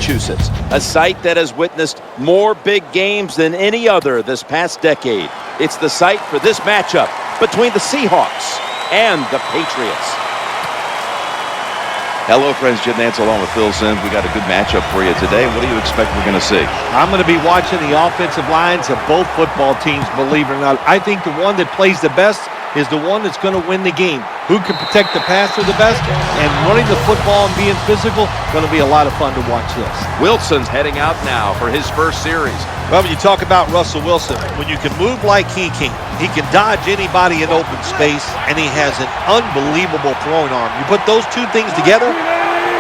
Massachusetts, a site that has witnessed more big games than any other this past decade. It's the site for this matchup between the Seahawks and the Patriots. Hello, friends. Jim Nance along with Phil Simms. We got a good matchup for you today. What do you expect we're going to see? I'm going to be watching the offensive lines of both football teams, believe it or not. I think the one that plays the best is the one that's going to win the game. Who can protect the passer the best? And running the football and being physical, going to be a lot of fun to watch this. Wilson's heading out now for his first series. Well, when you talk about Russell Wilson, when you can move like he can dodge anybody in open space, and he has an unbelievable throwing arm. You put those two things together,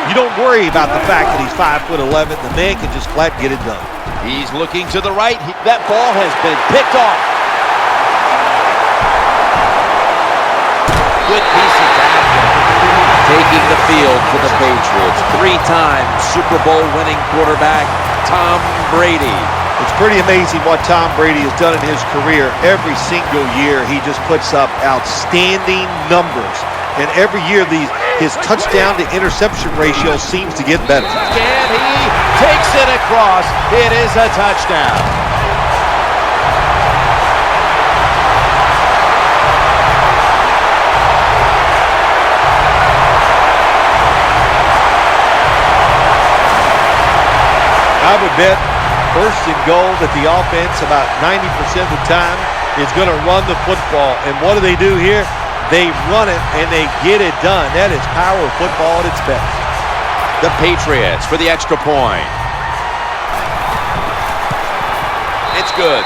you don't worry about the fact that he's 5'11". The man can just flat get it done. He's looking to the right. That ball has been picked off. Good piece of tackling. Taking the field for the Patriots. 3-time Super Bowl winning quarterback, Tom Brady. It's pretty amazing what Tom Brady has done in his career. Every single year, he just puts up outstanding numbers. And every year, his touchdown to interception ratio seems to get better. And he takes it across. It is a touchdown. I would bet first and goal that the offense about 90% of the time is going to run the football. And what do they do here? They run it and they get it done. That is power football at its best. The Patriots for the extra point. It's good.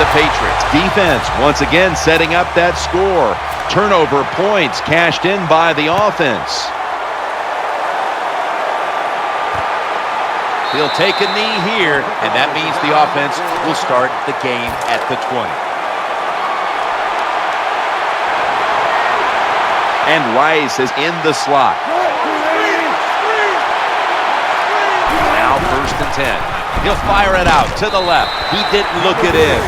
The Patriots defense once again setting up that score. Turnover points cashed in by the offense. He'll take a knee here, and that means the offense will start the game at the 20. And Rice is in the slot. Now 1st and 10. He'll fire it out to the left. He didn't look it in.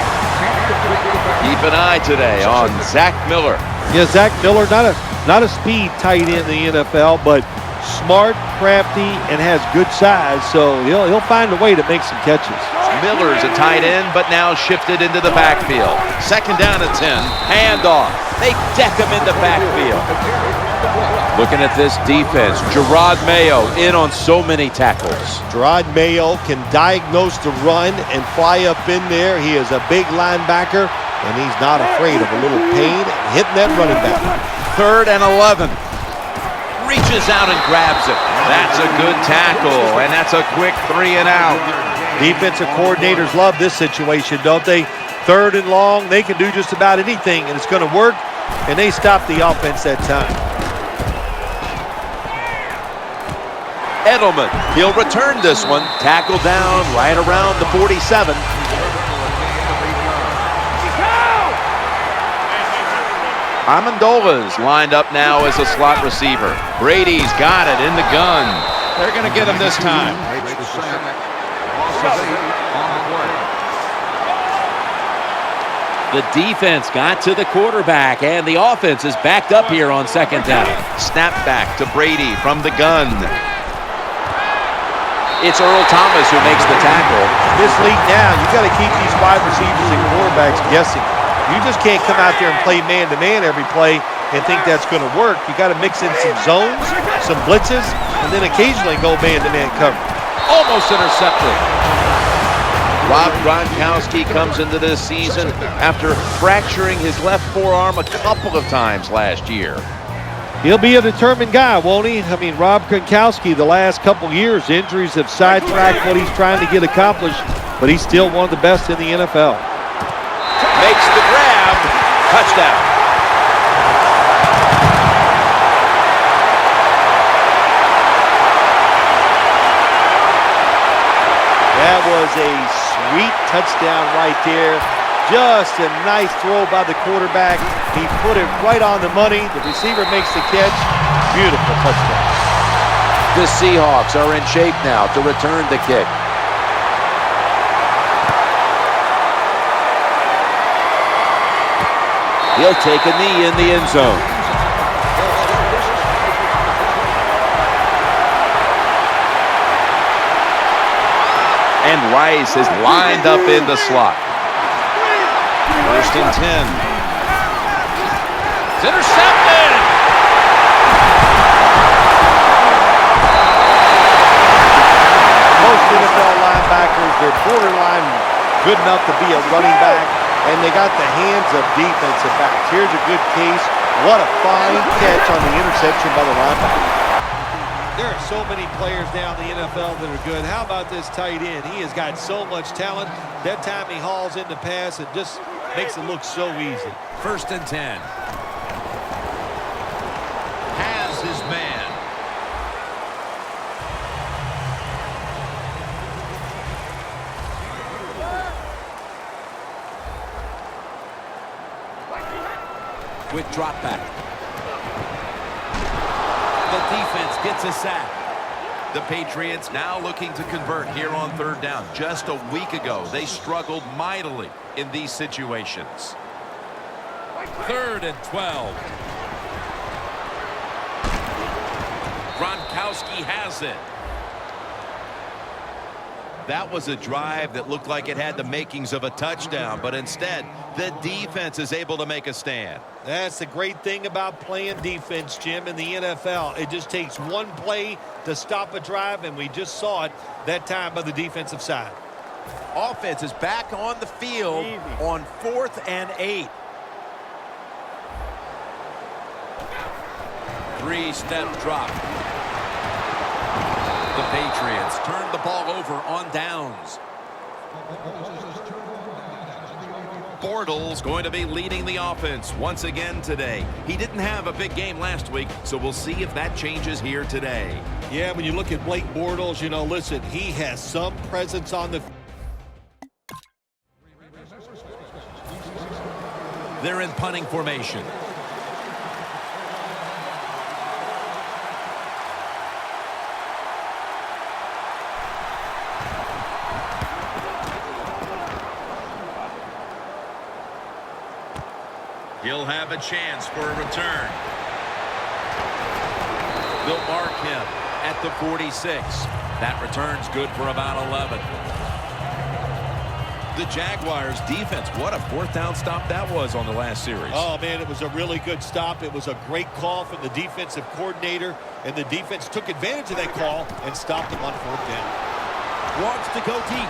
Keep an eye today on Zach Miller. Yeah, Zach Miller, not a speed tight end in the NFL, but smart, crafty, and has good size, so he'll find a way to make some catches. Miller's a tight end, but now shifted into the backfield. 2nd down and 10. Handoff. They deck him in the backfield. Looking at this defense, Gerard Mayo in on so many tackles. Gerard Mayo can diagnose the run and fly up in there. He is a big linebacker, and he's not afraid of a little pain and hitting that running back. 3rd and 11. Reaches out and grabs it. That's a good tackle, and that's a quick 3 and out. Defensive coordinators love this situation, don't they? 3rd and long, they can do just about anything, and it's going to work, and they stop the offense that time. Edelman, he'll return this one. Tackle down right around the 47. Amendola's lined up now as a slot receiver. Brady's got it in the gun. They're going to get him this time. The defense got to the quarterback, and the offense is backed up here on 2nd down. Snap back to Brady from the gun. It's Earl Thomas who makes the tackle. This league now, you got to keep these wide receivers and quarterbacks guessing. You just can't come out there and play man-to-man every play and think that's going to work. You got to mix in some zones, some blitzes, and then occasionally go man-to-man cover. Almost intercepted. Rob Gronkowski comes into this season after fracturing his left forearm a couple of times last year. He'll be a determined guy, won't he? I mean, Rob Gronkowski, the last couple years, injuries have sidetracked what he's trying to get accomplished, but he's still one of the best in the NFL. Makes the grab. Touchdown. That was a sweet touchdown right there. Just a nice throw by the quarterback. He put it right on the money. The receiver makes the catch. Beautiful touchdown. The Seahawks are in shape now to return the kick. He'll take a knee in the end zone. Rice is lined up in the slot. 1st and 10. It's intercepted. Most NFL linebackers, they're borderline good enough to be a running back, and they got the hands of defensive backs. Here's a good case. What a fine catch on the interception by the linebacker. There are so many players now in the NFL that are good. How about this tight end? He has got so much talent. That time he hauls in the pass and just makes it look so easy. 1st and 10. Has his man. With drop back. The defense gets a sack. The Patriots now looking to convert here on 3rd down. Just a week ago, they struggled mightily in these situations. 3rd and 12. Gronkowski has it. That was a drive that looked like it had the makings of a touchdown, but instead, the defense is able to make a stand. That's the great thing about playing defense, Jim, in the NFL. It just takes one play to stop a drive, and we just saw it that time by the defensive side. Offense is back on the field on 4th and 8. 3-step drop. The Patriots turn the ball over on downs. Bortles going to be leading the offense once again today. He didn't have a big game last week, so we'll see if that changes here today. Yeah, when you look at Blake Bortles, you know, listen, he has some presence on the... They're in punting formation. He'll have a chance for a return. They'll mark him at the 46. That return's good for about 11. The Jaguars defense, what a 4th down stop that was on the last series. Oh, man, it was a really good stop. It was a great call from the defensive coordinator, and the defense took advantage of that call and stopped him on 4th down. Wants to go deep.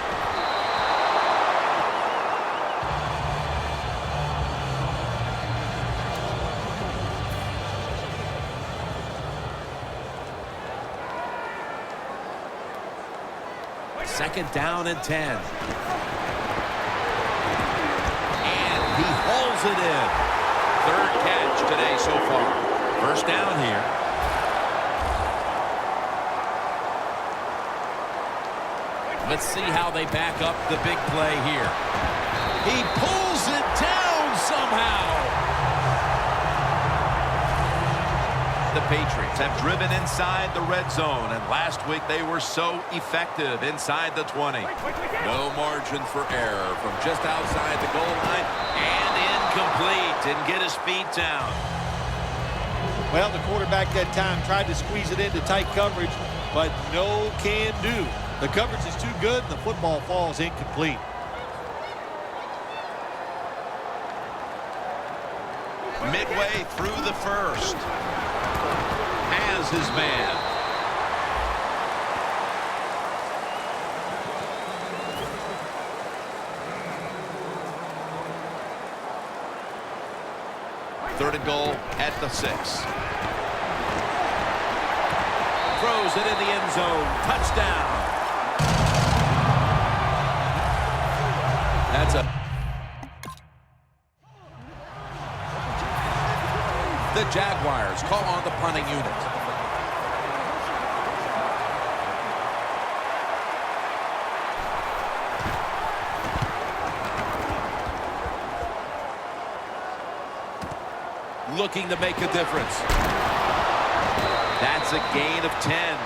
Second down and 10. And he hauls it in. 3rd catch today so far. 1st down here. Let's see how they back up the big play here. He pulls it down somehow. The Patriots have driven inside the red zone, and last week they were so effective inside the 20. No margin for error from just outside the goal line, and incomplete. Didn't get his feet down. Well, the quarterback that time tried to squeeze it into tight coverage, but no can do. The coverage is too good, and the football falls incomplete. Midway through the 1st. Has his man. Third and goal at the 6. Throws it in the end zone. Touchdown. That's a... The Jaguars call on the punting unit. Looking to make a difference. That's a gain of 10.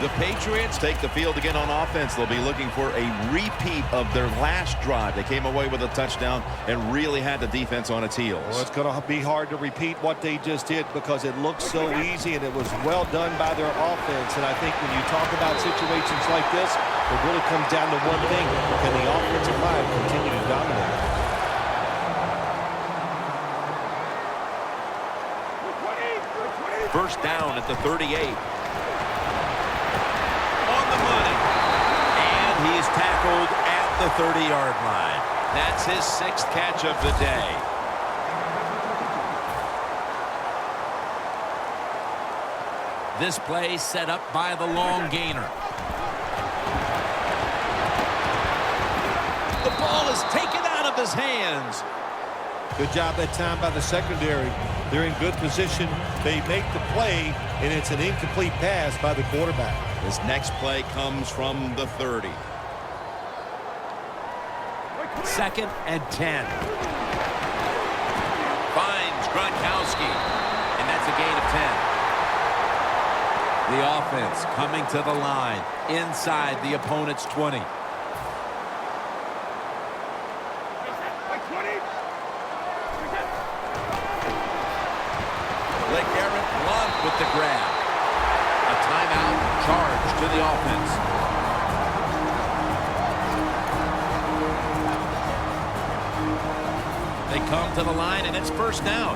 The Patriots take the field again on offense. They'll be looking for a repeat of their last drive. They came away with a touchdown and really had the defense on its heels. Well, it's going to be hard to repeat what they just did because it looks so easy and it was well done by their offense. And I think when you talk about situations like this, it really comes down to one thing. Can the offensive line continue to dominate? First down at the 38. On the money. And he's tackled at the 30-yard line. That's his 6th catch of the day. This play set up by the long gainer. The ball is taken out of his hands. Good job that time by the secondary. They're in good position. They make the play, and it's an incomplete pass by the quarterback. This next play comes from the 30. 2nd and 10. Finds Gronkowski, and that's a gain of 10. The offense coming to the line inside the opponent's 20. With the grab. A timeout charge to the offense. They come to the line and it's first down.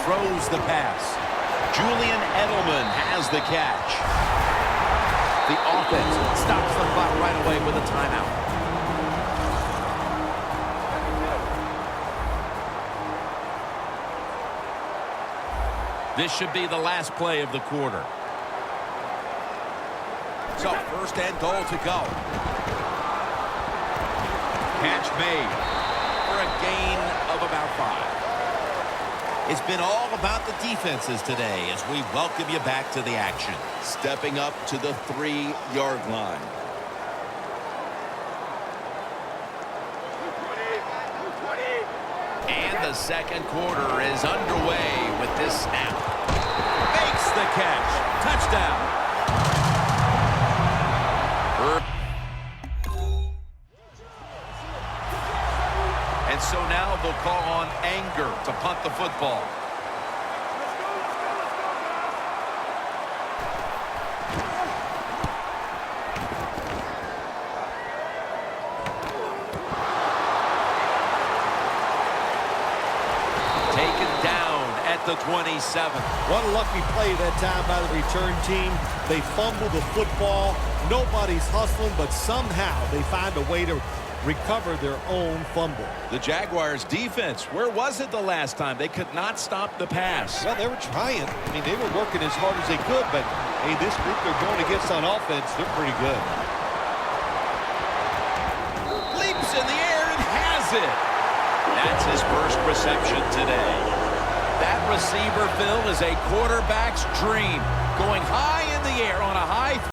Throws the pass. Julian Edelman has the catch. The offense stops the clock right away with a timeout. This should be the last play of the quarter. So, 1st and goal to go. Catch made for a gain of about 5. It's been all about the defenses today as we welcome you back to the action. Stepping up to the 3-yard line. And the second quarter is underway with this snap. Makes the catch. Touchdown. And so now they'll call on Anger to punt the football. The 27. What a lucky play that time by the return team. They fumble the football. Nobody's hustling, but somehow they find a way to recover their own fumble. The Jaguars' defense, where was it the last time? They could not stop the pass. Well, they were trying. I mean, they were working as hard as they could, but, hey, this group they're going against on offense, they're pretty good. Leaps in the air and has it. That's his first reception today. That receiver, Phil, is a quarterback's dream. Going high in the air on a high